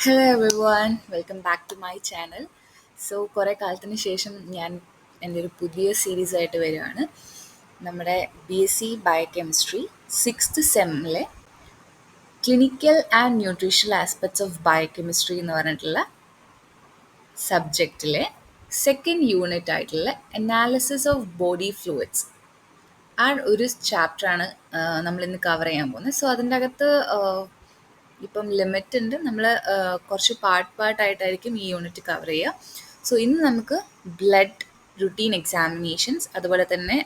Hello everyone, welcome back to my channel. കുറേ കാലത്തിന് ശേഷം ഞാൻ എൻ്റെ ഒരു പുതിയ സീരീസായിട്ട് വരികയാണ്. നമ്മുടെ BSc ബയോകെമിസ്ട്രി 6th സെമ്മിലെ clinical and nutritional aspects of biochemistry എന്ന് പറഞ്ഞിട്ടുള്ള സബ്ജക്റ്റിലെ സെക്കൻഡ് യൂണിറ്റ് ആയിട്ടുള്ള അനാലിസിസ് ഓഫ് ബോഡി ഫ്ലൂയിഡ്സ് ആ ഒരു ചാപ്റ്ററാണ് നമ്മളിന്ന് കവർ ചെയ്യാൻ പോകുന്നത്. അതിൻ്റെ അകത്ത് ഇപ്പം ലിമിറ്റ് ഉണ്ട്. നമ്മൾ കുറച്ച് പാർട്ടായിട്ടായിരിക്കും ഈ യൂണിറ്റ് കവർ ചെയ്യുക. ഇന്ന് നമുക്ക് ബ്ലഡ് റുട്ടീൻ എക്സാമിനേഷൻസ്, അതുപോലെ തന്നെ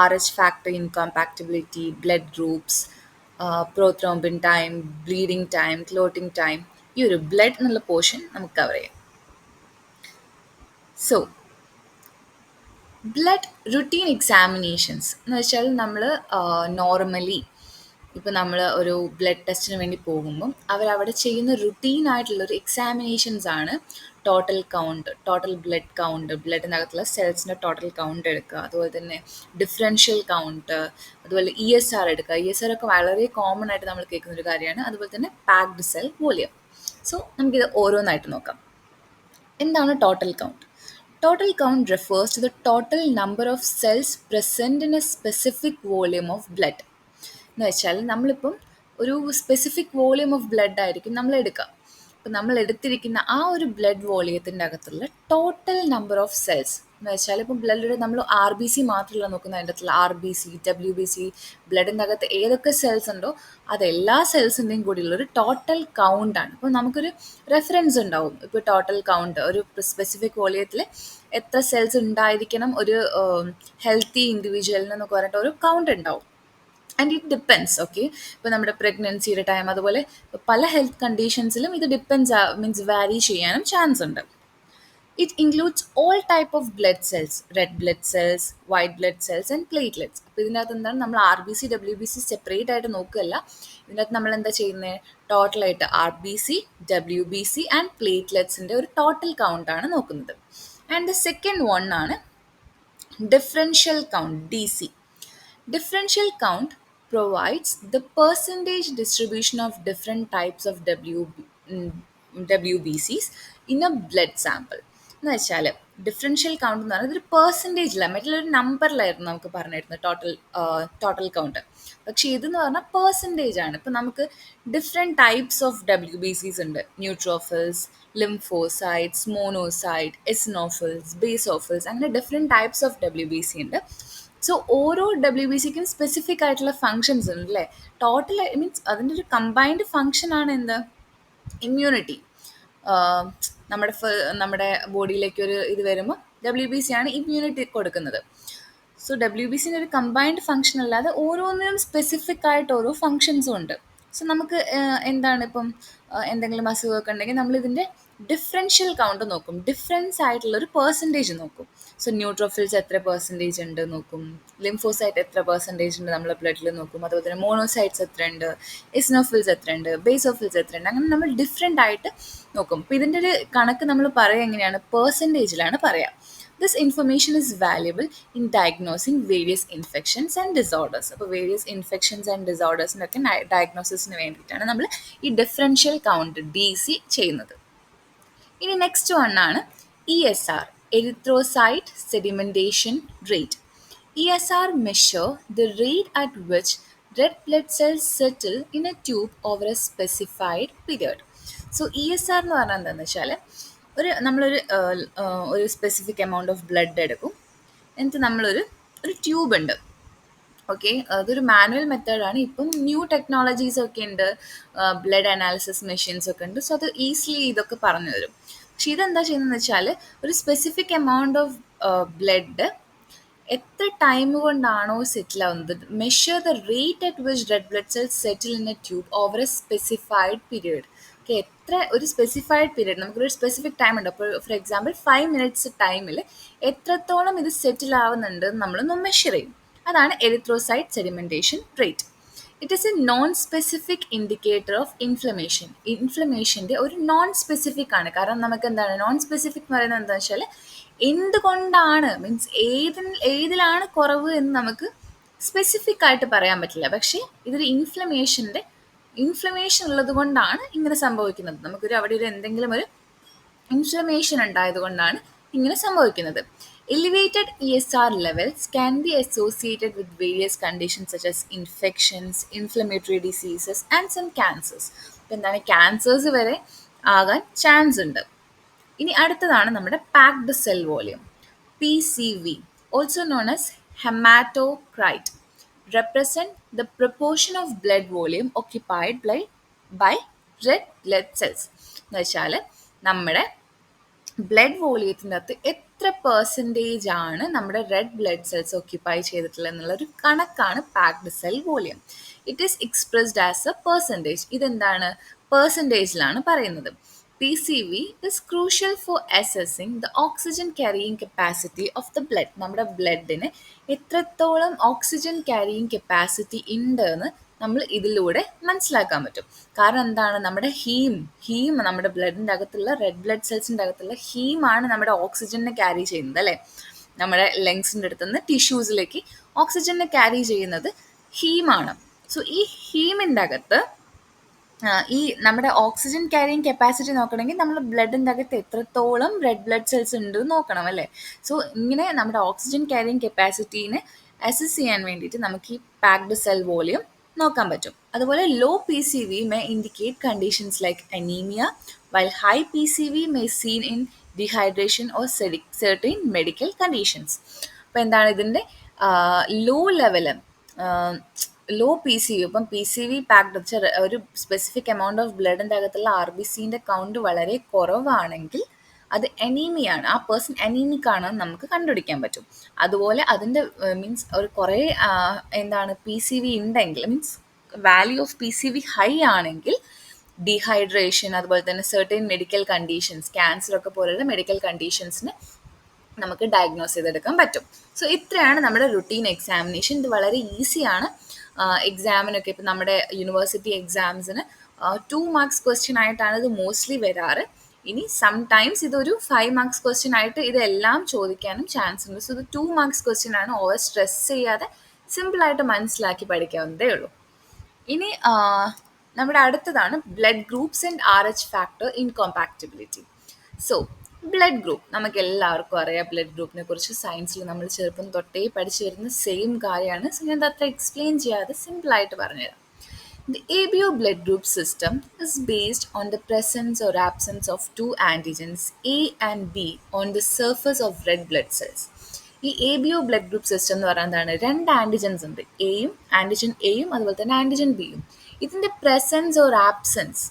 RH factor incompatibility, blood groups, prothrombin time, bleeding time, clotting time, ഈ ഒരു ബ്ലഡ് എന്നുള്ള പോർഷൻ നമുക്ക് കവർ ചെയ്യാം. ബ്ലഡ് റുട്ടീൻ എക്സാമിനേഷൻസ് എന്ന് വെച്ചാൽ നമ്മൾ നോർമലി ഇപ്പോൾ നമ്മൾ ഒരു ബ്ലഡ് ടെസ്റ്റിന് വേണ്ടി പോകുമ്പം അവരവിടെ ചെയ്യുന്ന റുട്ടീനായിട്ടുള്ളൊരു എക്സാമിനേഷൻസ് ആണ് total count, total blood count, ബ്ലഡിനകത്തുള്ള സെൽസിൻ്റെ ടോട്ടൽ കൗണ്ട് എടുക്കുക, അതുപോലെ തന്നെ ഡിഫറൻഷ്യൽ കൗണ്ട്, അതുപോലെ ESR എടുക്കുക. ESR ഒക്കെ വളരെ കോമൺ ആയിട്ട് നമ്മൾ കേൾക്കുന്നൊരു കാര്യമാണ്. അതുപോലെ തന്നെ പാക്ഡ് സെൽ വോളിയം. നമുക്കിത് ഓരോന്നായിട്ട് നോക്കാം. എന്താണ് total count? Total count refers to the total number of cells present in a specific volume of blood. എന്ന് വെച്ചാൽ നമ്മളിപ്പം ഒരു സ്പെസിഫിക് വോളിയം ഓഫ് ബ്ലഡ് ആയിരിക്കും നമ്മൾ എടുക്കുക. അപ്പം നമ്മൾ എടുത്തിരിക്കുന്ന ആ ഒരു ബ്ലഡ് വോളിയത്തിൻ്റെ അകത്തുള്ള ടോട്ടൽ നമ്പർ ഓഫ് സെൽസ് എന്ന് വെച്ചാൽ ഇപ്പം ബ്ലഡിൽ നമ്മൾ RBC മാത്രമല്ല നോക്കുന്നത്, അതിൻ്റെ അകത്തുള്ള RBC, WBC, ബ്ലഡിൻ്റെ അകത്ത് ഏതൊക്കെ സെൽസ് ഉണ്ടോ അതെല്ലാ സെൽസിൻ്റെയും കൂടിയുള്ളൊരു ടോട്ടൽ കൗണ്ടാണ്. അപ്പോൾ നമുക്കൊരു റെഫറൻസ് ഉണ്ടാവും. ഇപ്പോൾ ടോട്ടൽ കൗണ്ട് ഒരു സ്പെസിഫിക് വോളിയത്തിൽ എത്ര സെൽസ് ഉണ്ടായിരിക്കണം ഒരു ഹെൽത്തി ഇൻഡിവിജ്വലിനെന്നൊക്കെ പറഞ്ഞിട്ട് ഒരു കൗണ്ട് ഉണ്ടാവും. And it depends. ഇപ്പോൾ നമ്മുടെ പ്രഗ്നൻസിയുടെ ടൈം, അതുപോലെ പല ഹെൽത്ത് കണ്ടീഷൻസിലും ഇത് മീൻസ് വാരി ചെയ്യാനും ചാൻസ് ഉണ്ട്. It includes all type of blood cells, red blood cells, white blood cells and platelets. അപ്പോൾ ഇതിനകത്ത് എന്താണ് നമ്മൾ RBC, WBC സെപ്പറേറ്റ് ആയിട്ട് നോക്കുകയല്ല. ഇതിനകത്ത് നമ്മൾ എന്താ ചെയ്യുന്നത്, ടോട്ടലായിട്ട് RBC, WBC ആൻഡ് പ്ലേറ്റ്ലെറ്റ്സിൻ്റെ ഒരു ടോട്ടൽ കൗണ്ടാണ് നോക്കുന്നത്. ആൻഡ് ദ സെക്കൻഡ് വൺ ആണ് differential count, DC. Differential count provides the percentage distribution of different types of WBCs in a blood sample. എന്ന് വെച്ചാൽ ഡിഫറൻഷ്യൽ കൗണ്ട് എന്ന് പറയുന്നത് ഒരു പെർസെൻറ്റേജിലാണ്, മറ്റുള്ളൊരു നമ്പറിലായിരുന്നു നമുക്ക് പറഞ്ഞിരുന്നത് ടോട്ടൽ കൗണ്ട്. പക്ഷേ ഇതെന്ന് പറഞ്ഞാൽ പെർസെൻറ്റേജ് ആണ്. ഇപ്പം നമുക്ക് ഡിഫറെൻറ്റ് ടൈപ്സ് ഓഫ് WBCs ഉണ്ട്. ന്യൂട്രോഫിൽസ്, ലിംഫോസൈറ്റ്സ്, മോണോസൈറ്റ്, എസിനോഫിൽസ്, ബേസോഫിൽസ്, അങ്ങനെ ഡിഫറെൻറ്റ് ടൈപ്സ് ഓഫ് WBC ഉണ്ട്. ഓരോ WBCക്കും സ്പെസിഫിക് ആയിട്ടുള്ള ഫങ്ഷൻസ് ഉണ്ട് അല്ലേ. ടോട്ടൽ മീൻസ് അതിൻ്റെ ഒരു കമ്പൈൻഡ് ഫങ്ഷനാണ് എന്ത്, ഇമ്മ്യൂണിറ്റി. നമ്മുടെ ബോഡിയിലേക്ക് ഒരു ഇത് വരുമ്പോൾ WBC ആണ് ഇമ്മ്യൂണിറ്റി കൊടുക്കുന്നത്. WBCൻ്റെ ഒരു കമ്പൈൻഡ് ഫങ്ഷൻ അല്ലാതെ ഓരോന്നിനും സ്പെസിഫിക് ആയിട്ട് ഓരോ ഫങ്ഷൻസും ഉണ്ട്. നമുക്ക് എന്താണ് ഇപ്പം എന്തെങ്കിലും അസുഖമൊക്കെ ഉണ്ടെങ്കിൽ നമ്മളിതിൻ്റെ ഡിഫറൻഷ്യൽ കൗണ്ട് നോക്കും, ഡിഫറൻസ് ആയിട്ടുള്ളൊരു പെർസെൻറ്റേജ് നോക്കും. ന്യൂട്രോഫിൽസ് എത്ര പെർസെൻറ്റേജ് ഉണ്ട് നോക്കും, ലിംഫോസൈറ്റ് എത്ര പെർസെൻറ്റേജ് ഉണ്ട് നമ്മളെ ബ്ലഡിൽ നോക്കും, അതുപോലെ തന്നെ മോണോസൈറ്റ്സ് എത്ര ഉണ്ട്, എസിനോഫിൽസ് എത്ര ഉണ്ട്, ബേസോഫിൽസ് എത്ര ഉണ്ട്, അങ്ങനെ നമ്മൾ ഡിഫറെൻ്റ് ആയിട്ട് നോക്കും. അപ്പോൾ ഇതിൻ്റെ ഒരു കണക്ക് നമ്മൾ പറയുക എങ്ങനെയാണ്, പെർസെൻറ്റേജിലാണ് പറയുക. This information is valuable in diagnosing various infections and disorders. അപ്പോൾ വേരിയസ് ഇൻഫെക്ഷൻസ് ആൻഡ് ഡിസോർഡേഴ്സിനൊക്കെ ഡയഗ്നോസിസിന് വേണ്ടിയിട്ടാണ് നമ്മൾ ഈ ഡിഫറൻഷ്യൽ കൗണ്ട് DC ചെയ്യുന്നത്. ഇനി നെക്സ്റ്റ് വണ്ണാണ് ESR, erythrocyte sedimentation rate. ESR measure the rate at which red blood cells settle in a tube over a specified period. ESR എന്ന് പറഞ്ഞാൽ എന്താണെന്ന് വെച്ചാൽ നമ്മളൊരു സ്പെസിഫിക് എമൗണ്ട് ഓഫ് ബ്ലഡ് എടുക്കും, എന്നിട്ട് നമ്മളൊരു ട്യൂബ് ഉണ്ട്. അതൊരു മാനുവൽ മെത്തേഡാണ്. ഇപ്പം ന്യൂ ടെക്നോളജീസ് ഒക്കെ ഉണ്ട്, ബ്ലഡ് അനാലിസിസ് മെഷീൻസ് ഒക്കെ ഉണ്ട്. അത് ഈസിലി ഇതൊക്കെ പറഞ്ഞു തരും. പക്ഷെ ഇതെന്താ ചെയ്യുന്നതെന്ന് വെച്ചാൽ ഒരു സ്പെസിഫിക് എമൗണ്ട് ഓഫ് ബ്ലഡ് എത്ര ടൈം കൊണ്ടാണോ സെറ്റിൽ ആവുന്നത്, measure the rate at which red blood cells settle in A tube over A specified period. എത്ര ഒരു സ്പെസിഫൈഡ് പീരിയഡ്, നമുക്കൊരു സ്പെസിഫിക് ടൈം ഉണ്ട്. അപ്പോൾ ഫോർ എക്സാമ്പിൾ 5 minutes ടൈമിൽ എത്രത്തോളം ഇത് സെറ്റിൽ ആവുന്നുണ്ട് നമ്മളൊന്ന് മെഷർ ചെയ്യും. അതാണ് erythrocyte sedimentation rate. It is a non specific indicator of inflammation. ഇൻഫ്ലമേഷൻ്റെ ഒരു നോൺ സ്പെസിഫിക് ആണ്. കാരണം നമുക്ക് എന്താണ് നോൺ സ്പെസിഫിക് എന്ന് പറയുന്നത് എന്താണെന്ന് വെച്ചാൽ എന്തുകൊണ്ടാണ്, മീൻസ് ഏതിലാണ് കുറവ് എന്ന് നമുക്ക് സ്പെസിഫിക് ആയിട്ട് പറയാൻ പറ്റില്ല. പക്ഷേ ഇതൊരു ഇൻഫ്ലമേഷൻ്റെ ഇൻഫ്ലമേഷൻ ഉള്ളത് കൊണ്ടാണ് ഇങ്ങനെ സംഭവിക്കുന്നത്. നമുക്കൊരു അവിടെ ഒരു എന്തെങ്കിലും ഒരു ഇൻഫ്ലമേഷൻ ഉണ്ടായതുകൊണ്ടാണ് ഇങ്ങനെ സംഭവിക്കുന്നത്. Elevated ESR levels can be associated with various conditions such as infections, inflammatory diseases and some cancers. ഇപ്പം എന്താണ്, ക്യാൻസേഴ്സ് വരെ ആകാൻ ചാൻസ് ഉണ്ട്. ഇനി അടുത്തതാണ് നമ്മുടെ packed cell volume, PCV, also known as hematocrit, represent the proportion of blood volume occupied by red blood cells. എന്ന് വെച്ചാൽ നമ്മുടെ ബ്ലഡ് വോളിയത്തിൻ്റെ അകത്ത് എത്ര പെർസെൻറ്റേജ് ആണ് നമ്മുടെ റെഡ് ബ്ലഡ് സെൽസ് ഓക്യുപ്പൈ ചെയ്തിട്ടുള്ളത് എന്നുള്ളൊരു കണക്കാണ് packed cell volume. It is expressed as A percentage. ഇതെന്താണ്, പെർസെൻറ്റേജിലാണ് പറയുന്നത്. PCV is crucial for assessing the oxygen carrying capacity of the blood. നമ്മുടെ ബ്ലഡിന് എത്രത്തോളം ഓക്സിജൻ ക്യാരിയിങ് കപ്പാസിറ്റി ഉണ്ട് എന്ന് നമ്മൾ ഇതിലൂടെ മനസ്സിലാക്കാൻ പറ്റും. കാരണം എന്താണ്, നമ്മുടെ ഹീം നമ്മുടെ ബ്ലഡിൻ്റെ അകത്തുള്ള റെഡ് ബ്ലഡ് സെൽസിൻ്റെ അകത്തുള്ള ഹീമാണ് നമ്മുടെ ഓക്സിജനെ ക്യാരി ചെയ്യുന്നത് അല്ലേ. നമ്മുടെ ലങ്സിൻ്റെ അടുത്തുനിന്ന് ടിഷ്യൂസിലേക്ക് ഓക്സിജനെ ക്യാരി ചെയ്യുന്നത് ഹീമാണ്. സോ ഈ ഹീമിൻ്റെ അകത്ത് ഈ നമ്മുടെ ഓക്സിജൻ ക്യാരിയിങ് കപ്പാസിറ്റി നോക്കണമെങ്കിൽ നമ്മൾ ബ്ലഡിൻ്റെ അകത്ത് എത്രത്തോളം റെഡ് ബ്ലഡ് സെൽസ് ഉണ്ട് നോക്കണം അല്ലേ. സോ ഇങ്ങനെ നമ്മുടെ ഓക്സിജൻ ക്യാരിയിങ് കപ്പാസിറ്റീനെ അസസ് ചെയ്യാൻ വേണ്ടിയിട്ട് നമുക്ക് ഈ പാക്ഡ് സെൽ വോളിയം നോക്കാൻ പറ്റും. അതുപോലെ low PCV may indicate conditions like anaemia, while high PCV may seen in dehydration or certain medical conditions. അപ്പോൾ എന്താണ് ഇതിൻ്റെ ലോ ലെവല്, ലോ PCV, ഇപ്പം PCV പാക്ഡ് വെച്ചാൽ ഒരു സ്പെസിഫിക് എമൗണ്ട് ഓഫ് ബ്ലഡിൻ്റെ അകത്തുള്ള RBCൻ്റെ കൗണ്ട് വളരെ കുറവാണെങ്കിൽ അത് അനീമിയാണ്, ആ പേഴ്സൺ അനീമിക് ആണെന്ന് നമുക്ക് കണ്ടുപിടിക്കാൻ പറ്റും. അതുപോലെ അതിൻ്റെ മീൻസ് ഒരു കുറേ എന്താണ് PCV ഉണ്ടെങ്കിൽ, means value of PCV high ആണെങ്കിൽ ഡീഹൈഡ്രേഷൻ, അതുപോലെ തന്നെ സെർട്ടൈൻ മെഡിക്കൽ കണ്ടീഷൻസ്, ക്യാൻസറൊക്കെ പോലുള്ള മെഡിക്കൽ കണ്ടീഷൻസിന് നമുക്ക് ഡയഗ്നോസ് ചെയ്തെടുക്കാൻ പറ്റും. സോ ഇത്രയാണ് നമ്മുടെ റുട്ടീൻ എക്സാമിനേഷൻ. ഇത് വളരെ ഈസിയാണ്. എക്സാമിനൊക്കെ ഇപ്പം നമ്മുടെ യൂണിവേഴ്സിറ്റി എക്സാംസിന് 2 മാർക്സ് ക്വസ്റ്റ്യൻ ആയിട്ടാണ് ഇത് മോസ്റ്റ്ലി വരാറ്. ഇനി സംടൈംസ് ഇതൊരു 5 മാർക്സ് ക്വസ്റ്റ്യൻ ആയിട്ട് ഇതെല്ലാം ചോദിക്കാനും ചാൻസ് ഉണ്ട്. സോ ഇത് 2 മാർക്സ് ക്വസ്റ്റ്യൻ ആണ്. ഓവർ സ്ട്രെസ് ചെയ്യാതെ സിമ്പിളായിട്ട് മനസ്സിലാക്കി പഠിക്കാവുന്നതേ ഉള്ളൂ. ഇനി നമ്മുടെ അടുത്തതാണ് blood groups and RH factor incompatibility. So blood group നമുക്ക് എല്ലാവർക്കും അറിയാം. ബ്ലഡ് ഗ്രൂപ്പിനെ കുറിച്ച് സയൻസിൽ നമ്മൾ ചെറുപ്പം തൊട്ടേ പഠിച്ചു വരുന്ന സെയിം കാര്യമാണ്. സോ ഞാൻ അത്ര എക്സ്പ്ലെയിൻ ചെയ്യാതെ സിമ്പിളായിട്ട് പറഞ്ഞുതരാം. The ABO blood group system is based on the presence or absence of two antigens A and B on the surface of red blood cells. ഈ ABO ബ്ലഡ് ഗ്രൂപ്പ് സിസ്റ്റം എന്ന് പറയുന്നതാണ്, 2 antigens ഉണ്ട്, antigen എയും അതുപോലെ തന്നെ antigen ബിയും. ഇതിൻ്റെ presence or absence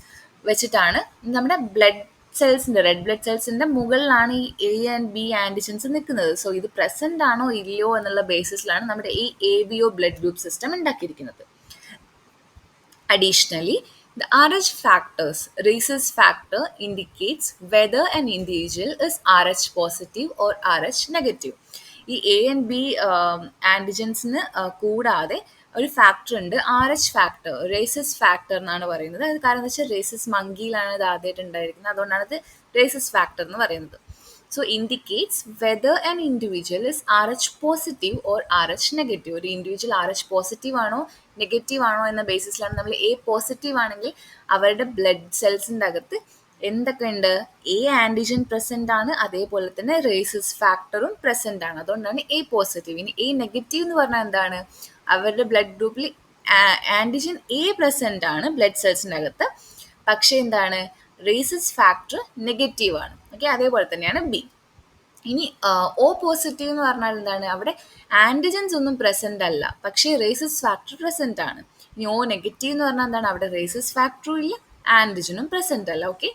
വെച്ചിട്ടാണ് നമ്മുടെ ബ്ലഡ് സെൽസിൻ്റെ, റെഡ് ബ്ലഡ് സെൽസിൻ്റെ മുകളിലാണ് ഈ A and B ആൻറ്റിജൻസ് നിൽക്കുന്നത്. സോ ഇത് പ്രസൻ്റ് ആണോ ഇല്ലയോ എന്നുള്ള ബേസിസിലാണ് നമ്മുടെ ഈ ABO ബ്ലഡ് ഗ്രൂപ്പ് സിസ്റ്റം ഉണ്ടാക്കിയിരിക്കുന്നത്. Additionally, the RH factors, rhesus factor indicates whether an individual is RH positive or RH negative. ഈ A and B ആൻറ്റിജൻസിന് കൂടാതെ ഒരു ഫാക്ടർ ഉണ്ട്, RH ഫാക്ടർ, റേസസ് ഫാക്ടർ എന്നാണ് പറയുന്നത്. അത് കാരണം എന്താ വെച്ചാൽ റേസസ് മങ്കിയിലാണ് ഇത് ആദ്യമായിട്ട് ഉണ്ടായിരിക്കുന്നത്, അതുകൊണ്ടാണ് ഇത് റേസസ് ഫാക്ടർ എന്ന് പറയുന്നത്. So indicates whether an individual is RH positive or RH negative. ഒരു ഇൻഡിവിജ്വൽ RH പോസിറ്റീവ് ആണോ നെഗറ്റീവ് ആണോ എന്ന ബേസിസിലാണ്. നമ്മൾ A പോസിറ്റീവ് ആണെങ്കിൽ അവരുടെ ബ്ലഡ് സെൽസിൻ്റെ അകത്ത് എന്തൊക്കെ ഉണ്ട്, A ആൻറ്റിജൻ പ്രസൻ്റ് ആണ്, അതേപോലെ തന്നെ റേസസ് ഫാക്ടറും പ്രസൻ്റ് ആണ്, അതുകൊണ്ടാണ് A പോസിറ്റീവ്. ഇനി A നെഗറ്റീവ് എന്ന് പറഞ്ഞാൽ എന്താണ്, അവരുടെ ബ്ലഡ് ഗ്രൂപ്പിൽ ആൻറ്റിജൻ A പ്രസൻ്റ് ആണ് ബ്ലഡ് സെൽസിൻ്റെ അകത്ത്, പക്ഷേ എന്താണ്, റേസസ് ഫാക്ടർ നെഗറ്റീവ് ആണ്. ഓക്കെ, അതേപോലെ തന്നെയാണ് ബി. ഇനി O പോസിറ്റീവ് എന്ന് പറഞ്ഞാൽ എന്താണ്, അവിടെ ആൻറ്റിജൻസ് ഒന്നും പ്രസൻ്റ് അല്ല, പക്ഷേ റേസസ് ഫാക്ടർ പ്രസൻ്റ് ആണ്. ഇനി O നെഗറ്റീവ് എന്ന് പറഞ്ഞാൽ എന്താണ്, അവിടെ റേസസ് ഫാക്ടറും ഇല്ല, ആൻറ്റിജനും പ്രസൻ്റ് അല്ല. ഓക്കെ,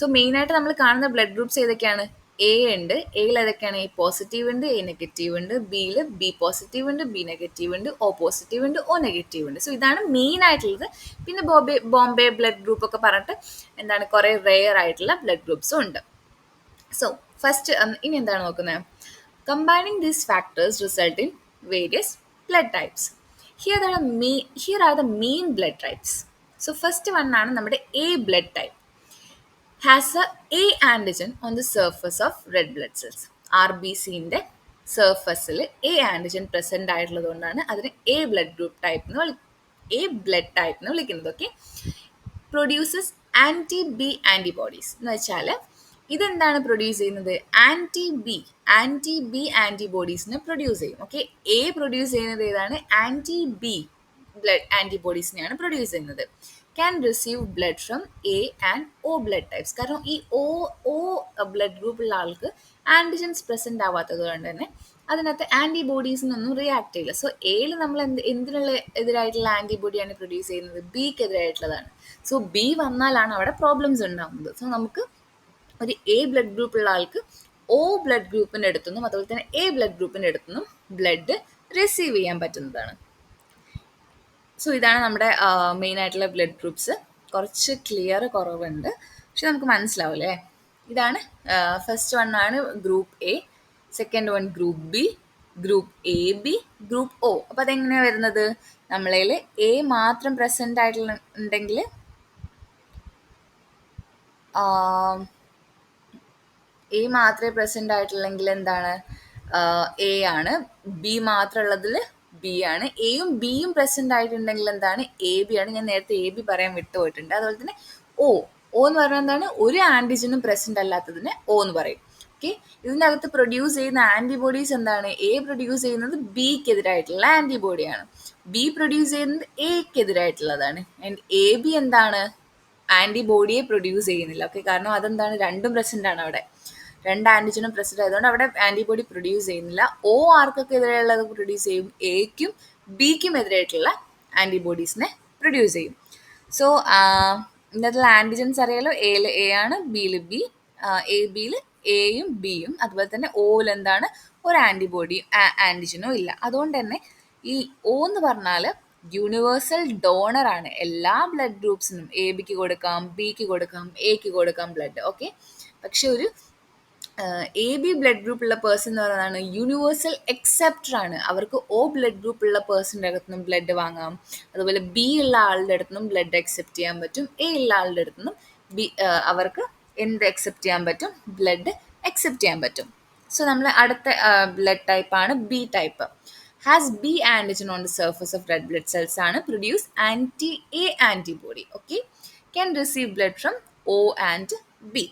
സോ മെയിനായിട്ട് നമ്മൾ കാണുന്ന ബ്ലഡ് ഗ്രൂപ്പ്സ് ഏതൊക്കെയാണ്, A ഉണ്ട്, എയിൽ ഏതൊക്കെയാണ്, A പോസിറ്റീവ് ഉണ്ട്, A നെഗറ്റീവ് ഉണ്ട്, ബിയിൽ B പോസിറ്റീവ് ഉണ്ട്, B നെഗറ്റീവ് ഉണ്ട്, O പോസിറ്റീവ് ഉണ്ട്, O നെഗറ്റീവ് ഉണ്ട്. സോ ഇതാണ് മെയിൻ ആയിട്ടുള്ളത്. പിന്നെ ബോംബെ ബ്ലഡ് ഗ്രൂപ്പ് ഒക്കെ പറഞ്ഞിട്ട് എന്താണ് കുറേ റെയർ ആയിട്ടുള്ള ബ്ലഡ് ഗ്രൂപ്പ്സും ഉണ്ട്. സോ ഫസ്റ്റ് ഇനി എന്താണ് നോക്കുന്നത്, combining these factors result in various blood types. Here are the main blood types. So first one ആണ് നമ്മുടെ A blood type. Has a A antigen on the surface of red blood cells. RBCൻ്റെ സർഫസിൽ A antigen present ആയിട്ടുള്ളത് കൊണ്ടാണ് അതിന് A blood group type എന്ന് A blood type എന്ന് വിളിക്കുന്നത്. Okay, produces anti B antibodies എന്ന് വെച്ചാൽ ഇതെന്താണ് പ്രൊഡ്യൂസ് ചെയ്യുന്നത്? ആൻറ്റി ബി ആൻറ്റിബോഡീസിനെ പ്രൊഡ്യൂസ് ചെയ്യും. ഓക്കെ, എ പ്രൊഡ്യൂസ് ചെയ്യുന്നത് ഏതാണ്? ആൻറ്റി ബി ബ്ലഡ് ആൻറ്റിബോഡീസിനെയാണ് പ്രൊഡ്യൂസ് ചെയ്യുന്നത്. Can receive blood from A and O blood types. കാരണം ഈ ഒ ബ്ലഡ് ഗ്രൂപ്പുള്ള ആൾക്ക് ആൻറ്റിജൻസ് പ്രസൻറ്റ് ആവാത്തത് കൊണ്ട് തന്നെ അതിനകത്ത് ആൻറ്റിബോഡീസിനൊന്നും റിയാക്ട് ചെയ്യില്ല. സോ എയിൽ നമ്മൾ എന്തിനുള്ള എതിരായിട്ടുള്ള ആൻറ്റിബോഡിയാണ് പ്രൊഡ്യൂസ് ചെയ്യുന്നത്? ബിക്ക് എതിരായിട്ടുള്ളതാണ്. സോ ബി വന്നാലാണ് അവിടെ പ്രോബ്ലംസ് ഉണ്ടാകുന്നത്. സോ നമുക്ക് ഒരു എ ബ്ലഡ് ഗ്രൂപ്പ് ഉള്ള ആൾക്ക് ഒ ബ്ലഡ് ഗ്രൂപ്പിൻ്റെ അടുത്തുനിന്നും അതുപോലെ തന്നെ എ ബ്ലഡ് ഗ്രൂപ്പിൻ്റെ അടുത്തുനിന്നും ബ്ലഡ് റിസീവ് ചെയ്യാൻ പറ്റുന്നതാണ്. സോ ഇതാണ് നമ്മുടെ മെയിൻ ആയിട്ടുള്ള ബ്ലഡ് ഗ്രൂപ്പ്സ്. കുറച്ച് ക്ലിയർ കുറവുണ്ട്, പക്ഷെ നമുക്ക് മനസ്സിലാവും അല്ലേ? ഇതാണ് ഫസ്റ്റ് വൺ ആണ് group A, second one group B, group A B, group O. അപ്പോൾ അതെങ്ങനെയാണ് വരുന്നത്? നമ്മളതിൽ എ മാത്രം പ്രസൻ്റ് ആയിട്ടുള്ള ഉണ്ടെങ്കിൽ എ മാത്രമേ പ്രസൻ്റ് ആയിട്ടുള്ളെങ്കിൽ എന്താണ്? എ ആണ്. ബി മാത്രമുള്ളതിൽ ബി ആണ്. എയും ബിയും പ്രസൻ്റ് ആയിട്ടുണ്ടെങ്കിൽ എന്താണ്? എ ബി ആണ്. ഞാൻ നേരത്തെ എ ബി പറയാൻ വിട്ടുപോയിട്ടുണ്ട്. അതുപോലെ തന്നെ ഒ എന്ന് പറഞ്ഞാൽ എന്താണ്? ഒരു ആൻറ്റിജനും പ്രസൻ്റ് അല്ലാത്തതിന് ഒ എന്ന് പറയും. ഓക്കെ, ഇതിൻ്റെ അകത്ത് പ്രൊഡ്യൂസ് ചെയ്യുന്ന ആൻറ്റിബോഡീസ് എന്താണ്? എ പ്രൊഡ്യൂസ് ചെയ്യുന്നത് ബിക്കെതിരായിട്ടുള്ള ആൻറ്റിബോഡിയാണ്, ബി പ്രൊഡ്യൂസ് ചെയ്യുന്നത് എക്കെതിരായിട്ടുള്ളതാണ്. ആൻഡ് എ ബി എന്താണ്? ആൻറ്റിബോഡിയെ പ്രൊഡ്യൂസ് ചെയ്യുന്നില്ല. ഓക്കെ, കാരണം അതെന്താണ്? രണ്ടും പ്രസൻ്റ് ആണ് അവിടെ, രണ്ട് ആൻറ്റിജനും പ്രസൻ്റ് ആയതുകൊണ്ട് അവിടെ ആൻറ്റിബോഡി പ്രൊഡ്യൂസ് ചെയ്യുന്നില്ല. ഒ ആർക്കൊക്കെ എതിരെയുള്ളത് പ്രൊഡ്യൂസ് ചെയ്യും? എക്കും ബിക്കും എതിരായിട്ടുള്ള ആൻറ്റിബോഡീസിനെ പ്രൊഡ്യൂസ് ചെയ്യും. സോ ഇന്നത്തെ ആൻറ്റിജൻസ് അറിയാലോ, എയിൽ എ ആണ്, ബിയിൽ ബി, എ ബിയിൽ എയും ബിയും, അതുപോലെ തന്നെ ഒയിൽ എന്താണ്? ഒരു ആൻറ്റിബോഡിയും ആൻറ്റിജനും ഇല്ല. അതുകൊണ്ട് തന്നെ ഈ ഒ എന്ന് പറഞ്ഞാൽ യൂണിവേഴ്സൽ ഡോണർ ആണ്. എല്ലാ ബ്ലഡ് ഗ്രൂപ്പ്സിനും എ ബിക്ക് കൊടുക്കാം, ബിക്ക് കൊടുക്കാം, എക്ക് കൊടുക്കാം ബ്ലഡ്. ഓക്കെ, പക്ഷെ ഒരു എ ബി ബ്ലഡ് ഗ്രൂപ്പ് ഉള്ള പേഴ്സൺ എന്ന് പറയുന്നതാണ് യൂണിവേഴ്സൽ എക്സെപ്റ്റർ ആണ്. അവർക്ക് ഒ ബ്ലഡ് ഗ്രൂപ്പ് ഉള്ള പേഴ്സൻ്റെ അടുത്തുനിന്നും ബ്ലഡ് വാങ്ങാം, അതുപോലെ ബി ഉള്ള ആളുടെ അടുത്തുനിന്നും ബ്ലഡ് അക്സെപ്റ്റ് ചെയ്യാൻ പറ്റും, എ ഉള്ള ആളുടെ അടുത്തുനിന്നും അവർക്ക് എന്ത് അക്സെപ്റ്റ് ചെയ്യാൻ പറ്റും? ബ്ലഡ് അക്സെപ്റ്റ് ചെയ്യാൻ പറ്റും. സോ നമ്മൾ അടുത്ത ബ്ലഡ് ടൈപ്പാണ് B type. Has B antigen on the surface of red blood cells ആണ് produce anti A antibody. Okay, can receive blood from O and B.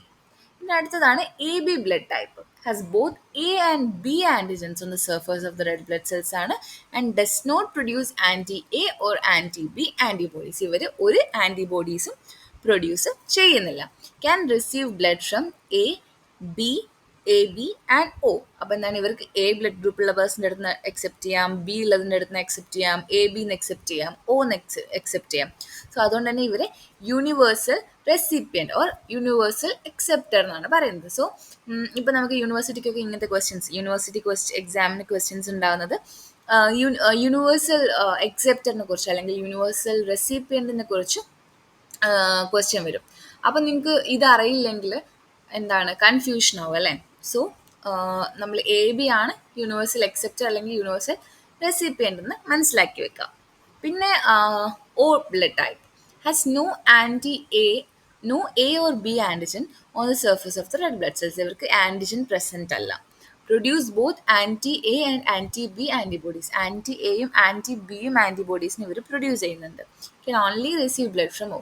പിന്നെ അടുത്തതാണ് A B blood type. Has both A and B antigens on the surface of the red blood cells ആണ് and does not produce anti A or anti B antibodies. ഇവർ ഒരു ആൻറ്റിബോഡീസും produce ചെയ്യുന്നില്ല. Can receive blood from A B, A B and O. അപ്പോൾ എന്താണ്? ഇവർക്ക് A blood ഗ്രൂപ്പുള്ള പേഴ്സൻ്റെ അടുത്ത് നിന്ന് അക്സെപ്റ്റ് ചെയ്യാം, ബി ഉള്ളതിൻ്റെ അടുത്ത് നിന്ന് അക്സെപ്റ്റ് ചെയ്യാം, എ ബിന്ന് അക്സെപ്റ്റ് ചെയ്യാം, ഒന്ന് അക്സെപ്റ്റ് ചെയ്യാം. സോ അതുകൊണ്ട് തന്നെ ഇവരെ universal recipient or universal acceptor എന്നാണ് പറയുന്നത്. സോ ഇപ്പോൾ നമുക്ക് യൂണിവേഴ്സിറ്റിക്കൊക്കെ ഇങ്ങനത്തെ യൂണിവേഴ്സിറ്റി എക്സാമിന് ക്വസ്റ്റ്യൻസ് ഉണ്ടാകുന്നത് യൂണിവേഴ്സൽ അക്സെപ്റ്ററിനെ കുറിച്ച് അല്ലെങ്കിൽ യൂണിവേഴ്സൽ റെസിപ്പിയൻറ്റിനെ കുറിച്ച് ക്വസ്റ്റ്യൻ വരും. അപ്പം നിങ്ങൾക്ക് ഇതറിയില്ലെങ്കിൽ എന്താണ്? കൺഫ്യൂഷൻ ആവും അല്ലേ? സോ നമ്മൾ എ ബി ആണ് യൂണിവേഴ്സൽ അക്സെപ്റ്റർ അല്ലെങ്കിൽ യൂണിവേഴ്സൽ റെസിപ്പിയൻ്റ് എന്ന് മനസ്സിലാക്കി വെക്കുക. പിന്നെ O blood type has no A or B antigen on the surface of the red blood cells. ഇവർക്ക് ആൻറ്റിജൻ പ്രസൻറ്റ് അല്ല. Produce both anti A and anti B antibodies. Anti എയും anti ബിയും ആൻറ്റിബോഡീസിന് ഇവർ പ്രൊഡ്യൂസ് ചെയ്യുന്നുണ്ട്. Can only receive blood from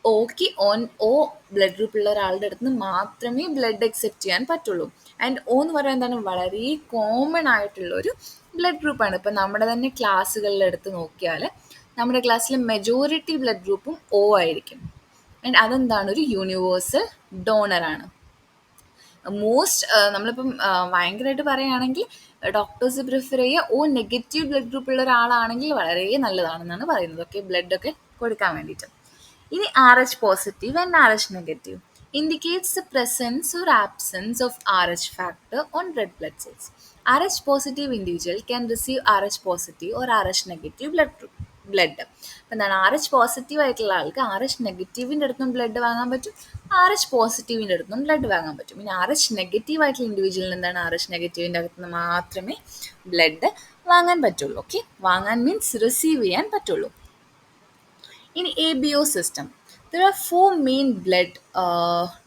ഓക്ക് O blood group ഉള്ള ഒരാളുടെ അടുത്ത് നിന്ന് മാത്രമേ ബ്ലഡ് അക്സെപ്റ്റ് ചെയ്യാൻ പറ്റുള്ളൂ. ആൻഡ് ഒ എന്ന് പറയുന്നത് എന്താണ്? വളരെ കോമൺ ആയിട്ടുള്ള ഒരു ബ്ലഡ് ഗ്രൂപ്പാണ്. ഇപ്പം നമ്മുടെ തന്നെ ക്ലാസ്സുകളിൽ എടുത്ത് നോക്കിയാൽ നമ്മുടെ ക്ലാസ്സിലെ മെജോറിറ്റി ബ്ലഡ് ഗ്രൂപ്പും ഒ ആയിരിക്കും. ആൻഡ് അതെന്താണ്? ഒരു യൂണിവേഴ്സൽ ഡോണറാണ്. നമ്മളിപ്പം ഭയങ്കരമായിട്ട് പറയുകയാണെങ്കിൽ ഡോക്ടേഴ്സ് പ്രിഫർ ചെയ്യുക ഒ നെഗറ്റീവ് ബ്ലഡ് ഗ്രൂപ്പ് ഉള്ള ഒരാളാണെങ്കിൽ വളരെ നല്ലതാണെന്നാണ് പറയുന്നത്. ഓക്കെ, ബ്ലഡൊക്കെ കൊടുക്കാൻ വേണ്ടിയിട്ട്. ഇനി R H positive and R H negative indicates the presence or absence of R H factor on red blood cells. R H positive individual can receive R H positive or R H negative blood. അപ്പം എന്താണ്? R H positive ആയിട്ടുള്ള ആൾക്ക് R H നെഗറ്റീവിൻ്റെ അടുത്തും blood വാങ്ങാൻ പറ്റും, R H പോസിറ്റീവിൻ്റെ അടുത്തും blood വാങ്ങാൻ പറ്റും. പിന്നെ ആർ എച്ച് നെഗറ്റീവ് ആയിട്ടുള്ള ഇൻഡിവിജ്വലിന് എന്താണ്? ആർ എച്ച് നെഗറ്റീവിൻ്റെ അകത്തുനിന്ന് മാത്രമേ ബ്ലഡ് വാങ്ങാൻ പറ്റുള്ളൂ. ഓക്കെ, വാങ്ങാൻ മീൻസ് റിസീവ് ചെയ്യാൻ പറ്റുള്ളൂ. In ABO system, there are 4 main blood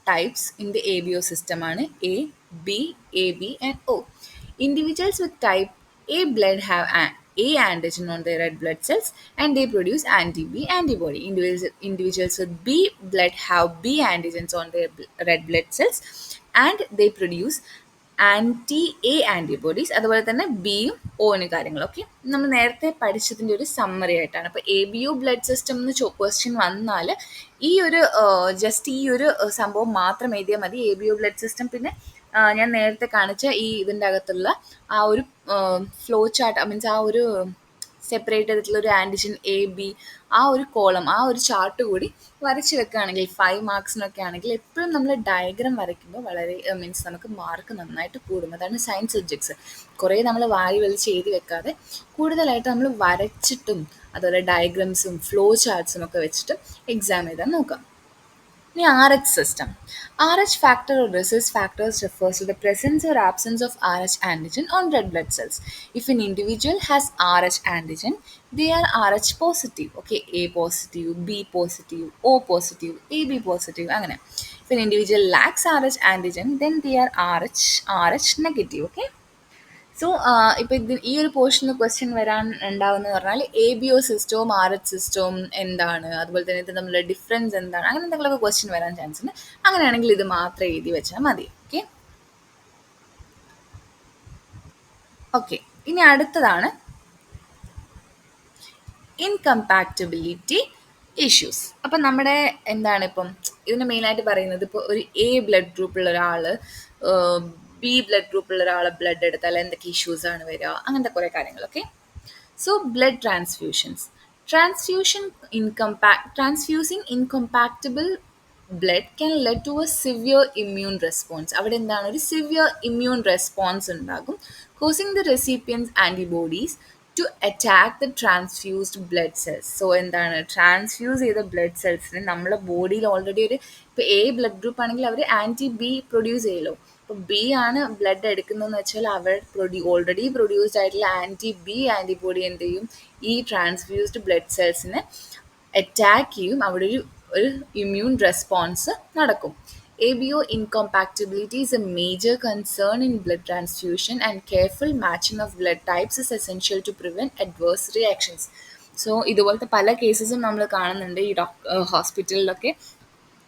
types in the ABO system ആണ് A, B, AB and O. Individuals with type A blood have A antigen on their red blood cells, and they produce anti-B antibody. Individuals with B blood have B antigens on their red blood cells, and they produce anti A antibodies. അതുപോലെ തന്നെ ബിയും ഒന് കാര്യങ്ങളൊക്കെ നമ്മൾ നേരത്തെ പഠിച്ചതിൻ്റെ ഒരു summary ആയിട്ടാണ്. അപ്പോൾ A B O blood system എന്ന് ക്വസ്റ്റ്യൻ വന്നാൽ ഈ ഒരു ജസ്റ്റ് ഈ ഒരു സംഭവം മാത്രം എഴുതിയാൽ മതി. A B O blood system, പിന്നെ ഞാൻ നേരത്തെ കാണിച്ച ഈ ഇതിൻ്റെ അകത്തുള്ള ആ ഒരു ഫ്ലോ ചാർട്ട്, മീൻസ് ആ ഒരു സെപ്പറേറ്റ് ചെയ്തിട്ടുള്ള ഒരു ആൻറ്റിജൻ എ ബി, ആ ഒരു കോളം, ആ ഒരു ചാർട്ട് കൂടി വരച്ച് വെക്കുകയാണെങ്കിൽ 5 മാർക്സിനൊക്കെ ആണെങ്കിൽ എപ്പോഴും നമ്മൾ ഡയഗ്രാം വരയ്ക്കുമ്പോൾ വളരെ മീൻസ് നമുക്ക് മാർക്ക് നന്നായിട്ട് കൂടും. അതാണ് സയൻസ് സബ്ജക്ട്സ്. കുറേ നമ്മൾ വാരി വലിച്ച് എഴുതി വെക്കാതെ കൂടുതലായിട്ട് നമ്മൾ വരച്ചിട്ടും അതുപോലെ ഡയഗ്രാംസും ഫ്ലോ ചാർട്ട്സും ഒക്കെ വെച്ചിട്ട് എക്സാം എഴുതാൻ നോക്കാം. ഇനി RH system. RH factor or rhesus factors refers to the presence or absence of RH antigen on red blood cells. If an individual has RH antigen, they are RH positive. Okay, A positive, B positive, O positive, AB positive. അങ്ങനെ. If an individual lacks RH antigen, then they are RH negative. Okay. So ഇപ്പോൾ ഈ ഒരു പോർഷനിൽ question വരാൻ ഉണ്ടാവുമെന്ന് പറഞ്ഞാൽ A B O സിസ്റ്റവും RH സിസ്റ്റവും എന്താണ്, അതുപോലെ തന്നെ ഇത് തമ്മിലുള്ള ഡിഫറൻസ് എന്താണ്, അങ്ങനെ എന്തെങ്കിലുമൊക്കെ ക്വസ്റ്റ്യൻ വരാൻ ചാൻസ് ഉണ്ട്. അങ്ങനെയാണെങ്കിൽ ഇത് മാത്രം എഴുതി വെച്ചാൽ മതി. ഓക്കെ ഓക്കെ ഇനി അടുത്തതാണ് ഇൻകമ്പാക്റ്റബിലിറ്റി ഇഷ്യൂസ്. അപ്പം നമ്മുടെ എന്താണ് ഇപ്പം ഇതിന് മെയിനായിട്ട് പറയുന്നത്, ഇപ്പോൾ ഒരു എ ബ്ലഡ് ഗ്രൂപ്പുള്ള ഒരാൾ ബി ബ്ലഡ് ഗ്രൂപ്പുള്ള ഒരാളെ ബ്ലഡ് എടുത്താൽ എന്തൊക്കെ ഇഷ്യൂസാണ് വരിക, അങ്ങനത്തെ കുറേ കാര്യങ്ങളൊക്കെ. So blood transfusions. Transfusing incompatible blood can lead to a severe immune response. അവിടെ എന്താണ്, ഒരു സിവിയർ ഇമ്മ്യൂൺ റെസ്പോൺസ് ഉണ്ടാകും, causing the recipient's antibodies to attack the transfused blood cells. So എന്താണ്, ട്രാൻസ്ഫ്യൂസ് ചെയ്ത ബ്ലഡ് സെൽസിന് നമ്മളെ ബോഡിയിൽ ഓൾറെഡി ഒരു, ഇപ്പോൾ എ ബ്ലഡ് ഗ്രൂപ്പ് ആണെങ്കിൽ അവർ ആൻറ്റി ബി പ്രൊഡ്യൂസ് ചെയ്യുമല്ലോ. ഇപ്പോൾ ബി ആണ് ബ്ലഡ് എടുക്കുന്നതെന്ന് വെച്ചാൽ അവർ ഓൾറെഡി പ്രൊഡ്യൂസ്ഡ് ആയിട്ടുള്ള ആൻറ്റി ബി ആൻറ്റിബോഡി എന്ത് ചെയ്യും, ഈ ട്രാൻസ്ഫ്യൂസ്ഡ് ബ്ലഡ് സെൽസിനെ അറ്റാക്ക് ചെയ്യും. അവിടെ ഒരു ഇമ്മ്യൂൺ റെസ്പോൺസ് നടക്കും. ABO incompatibility is a major concern in blood transfusion, and careful matching of blood types is essential to prevent adverse reactions. So ഇതുപോലത്തെ പല കേസസും നമ്മൾ കാണുന്നുണ്ട് ഈ ഹോസ്പിറ്റലിലൊക്കെ.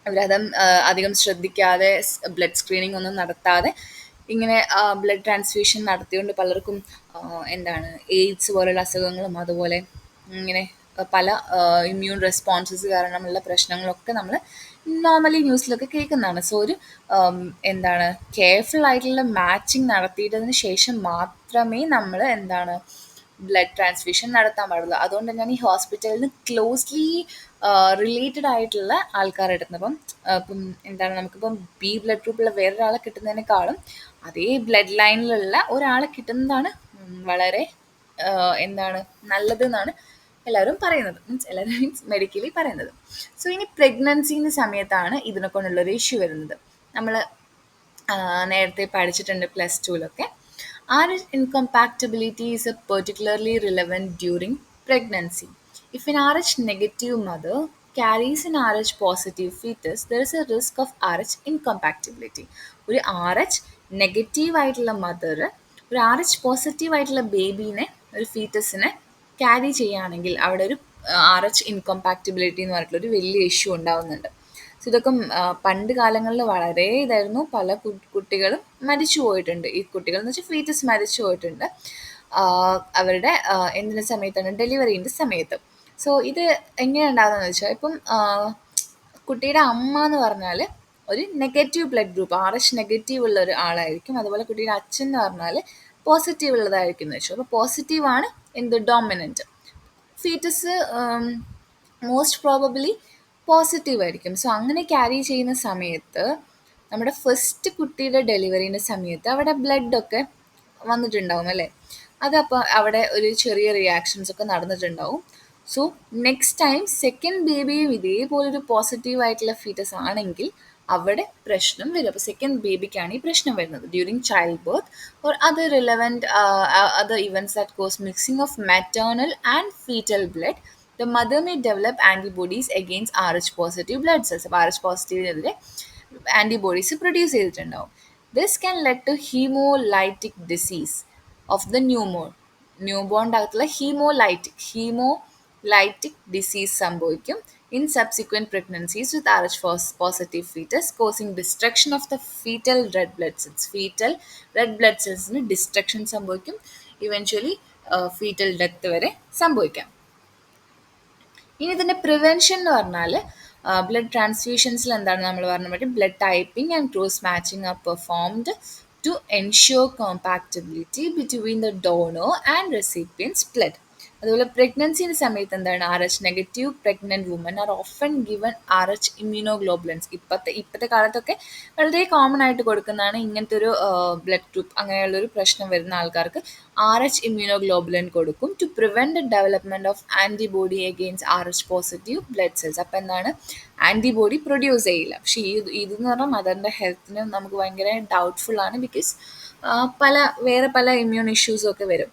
അവരത് അധികം ശ്രദ്ധിക്കാതെ ബ്ലഡ് സ്ക്രീനിങ് ഒന്നും നടത്താതെ ഇങ്ങനെ ബ്ലഡ് ട്രാൻസ്ഫ്യൂഷൻ നടത്തിയോണ്ട് പലർക്കും എന്താണ് എയ്ഡ്സ് പോലുള്ള അസുഖങ്ങളും അതുപോലെ ഇങ്ങനെ പല ഇമ്മ്യൂൺ റെസ്പോൺസസ് കാരണമുള്ള പ്രശ്നങ്ങളൊക്കെ നമ്മൾ നോർമലി ന്യൂസിലൊക്കെ കേൾക്കുന്നതാണ്. സോ ഒരു എന്താണ് കെയർഫുൾ ആയിട്ടുള്ള മാച്ചിങ് നടത്തിയിട്ടതിന് ശേഷം മാത്രമേ നമ്മൾ എന്താണ് ബ്ലഡ് ട്രാൻസ്ഫ്യൂഷൻ നടത്താൻ പാടുള്ളൂ. അതുകൊണ്ട് തന്നെയാണ് ഈ ഹോസ്പിറ്റലിന് ക്ലോസ്ലി റിലേറ്റഡ് ആയിട്ടുള്ള ആൾക്കാർ എടുക്കുന്നത്. ഇപ്പം എന്താണ് നമുക്കിപ്പം ബി ബ്ലഡ് ഗ്രൂപ്പുള്ള വേറൊരാളെ കിട്ടുന്നതിനേക്കാളും അതേ ബ്ലഡ് ലൈനിലുള്ള ഒരാളെ കിട്ടുന്നതാണ് വളരെ എന്താണ് നല്ലതെന്നാണ് എല്ലാവരും പറയുന്നത്, മീൻസ് മെഡിക്കലി പറയുന്നത്. സോ ഇനി പ്രഗ്നൻസിൻ്റെ സമയത്താണ് ഇതിനെ കൊണ്ടുള്ളൊരു ഇഷ്യൂ വരുന്നത്. നമ്മൾ നേരത്തെ പഠിച്ചിട്ടുണ്ട് +2-ലൊക്കെ. RH incompatibility is particularly relevant during pregnancy. If an RH negative mother carries an RH positive fetus, there is a risk of RH incompatibility. ഒരു RH നെഗറ്റീവ് ആയിട്ടുള്ള മദർ ഒരു RH പോസിറ്റീവ് ആയിട്ടുള്ള ബേബീനെ, ഒരു ഫീറ്റസിനെ ക്യാരി ചെയ്യുകയാണെങ്കിൽ അവിടെ ഒരു RH ഇൻകമ്പാക്റ്റിബിലിറ്റി എന്ന് പറഞ്ഞിട്ടുള്ളൊരു വലിയ ഇഷ്യൂ ഉണ്ടാവുന്നുണ്ട്. സോ ഇതൊക്കെ പണ്ട് കാലങ്ങളിൽ വളരെ ഇതായിരുന്നു. പല കുട്ടികളും മരിച്ചു പോയിട്ടുണ്ട്. ഈ കുട്ടികൾ എന്ന് വെച്ചാൽ ഫീറ്റസ് മരിച്ചു പോയിട്ടുണ്ട് അവരുടെ എന്തിൻ്റെ സമയത്താണ്, ഡെലിവറീൻ്റെ സമയത്ത്. സോ ഇത് എങ്ങനെയാണ് ഉണ്ടാകുന്നതെന്ന് വെച്ചാൽ, ഇപ്പം കുട്ടിയുടെ അമ്മ എന്ന് പറഞ്ഞാൽ ഒരു negative blood group RH negative ഉള്ള ഒരു ആളായിരിക്കും. അതുപോലെ കുട്ടിയുടെ അച്ഛൻ എന്ന് പറഞ്ഞാൽ പോസിറ്റീവ് ഉള്ളതായിരിക്കും എന്ന് വെച്ചു. അപ്പോൾ പോസിറ്റീവാണ് എന്ത് dominant. Foetus most probably positive ആയിരിക്കും. സോ അങ്ങനെ ക്യാരി ചെയ്യുന്ന സമയത്ത് നമ്മുടെ ഫസ്റ്റ് കുട്ടിയുടെ ഡെലിവറീൻ്റെ സമയത്ത് അവിടെ ബ്ലഡൊക്കെ വന്നിട്ടുണ്ടാവും അല്ലേ. അതപ്പോൾ അവിടെ ഒരു ചെറിയ റിയാക്ഷൻസ് ഒക്കെ നടന്നിട്ടുണ്ടാവും. സോ നെക്സ്റ്റ് ടൈം സെക്കൻഡ് ബേബിയും ഇതേപോലൊരു പോസിറ്റീവ് ആയിട്ടുള്ള ഫീറ്റസ് ആണെങ്കിൽ അവിടെ പ്രശ്നം വരും. അപ്പോൾ സെക്കൻഡ് ബേബിക്കാണ് ഈ പ്രശ്നം വരുന്നത്. During child birth or other relevant other events that cause mixing of maternal and fetal blood, the mother may develop antibodies against RH positive blood cells. അപ്പോൾ RH പോസിറ്റീവിനെതിരെ ആൻറ്റിബോഡീസ് പ്രൊഡ്യൂസ് ചെയ്തിട്ടുണ്ടാവും. This can lead to hemolytic disease of the newborn. New ബോണിൻ്റെ അകത്തുള്ള haemolytic disease സംഭവിക്കും in subsequent pregnancies with R H positive foetus causing destruction of the foetal blood സെൽസിന് destruction സംഭവിക്കും eventually foetal death വരെ സംഭവിക്കാം. ഇനി ഇതിൻ്റെ പ്രിവെൻഷൻ എന്ന് പറഞ്ഞാൽ ബ്ലഡ് ട്രാൻസ്ഫ്യൂഷൻസിൽ എന്താണ് നമ്മൾ പറഞ്ഞ പറ്റി blood typing and cross matching are performed to ensure compatibility between the donor and recipients blood. അതുപോലെ പ്രഗ്നൻസിൻ്റെ സമയത്ത് എന്താണ് R H negative pregnant women are often given R H immunoglobulins. ഇപ്പോഴത്തെ കാലത്തൊക്കെ വളരെ കോമൺ ആയിട്ട് കൊടുക്കുന്നതാണ് ഇങ്ങനത്തെ ഒരു ബ്ലഡ് ഗ്രൂപ്പ് അങ്ങനെയുള്ളൊരു പ്രശ്നം വരുന്ന ആൾക്കാർക്ക് ആർ എച്ച് ഇമ്മ്യൂണോഗ്ലോബുലൻ കൊടുക്കും to prevent the development of antibody against R H positive blood cells. അപ്പോൾ എന്താണ് ആൻറ്റിബോഡി പ്രൊഡ്യൂസ് ചെയ്യില്ല. പക്ഷേ ഇതെന്ന് പറഞ്ഞാൽ മദറിൻ്റെ ഹെൽത്തിന് നമുക്ക് ഭയങ്കര ഡൗട്ട്ഫുൾ ആണ് ബിക്കോസ് വേറെ പല ഇമ്മ്യൂൺ ഇഷ്യൂസും ഒക്കെ വരും.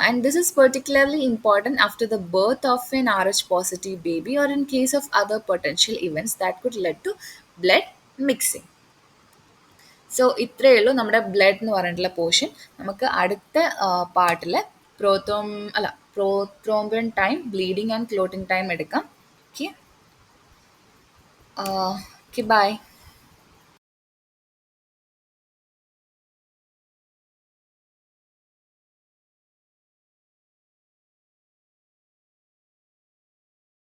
And this is particularly important after the birth of an Rh positive baby or in case of other potential events that could lead to blood mixing. So ഇത്രയേ ഉള്ളൂ നമ്മുടെ ബ്ലഡ് എന്ന് പറഞ്ഞിട്ടുള്ള പോർഷൻ. നമുക്ക് അടുത്ത പാർട്ടിൽ prothrombin time, bleeding and clotting time എടുക്കാം. Okay, by.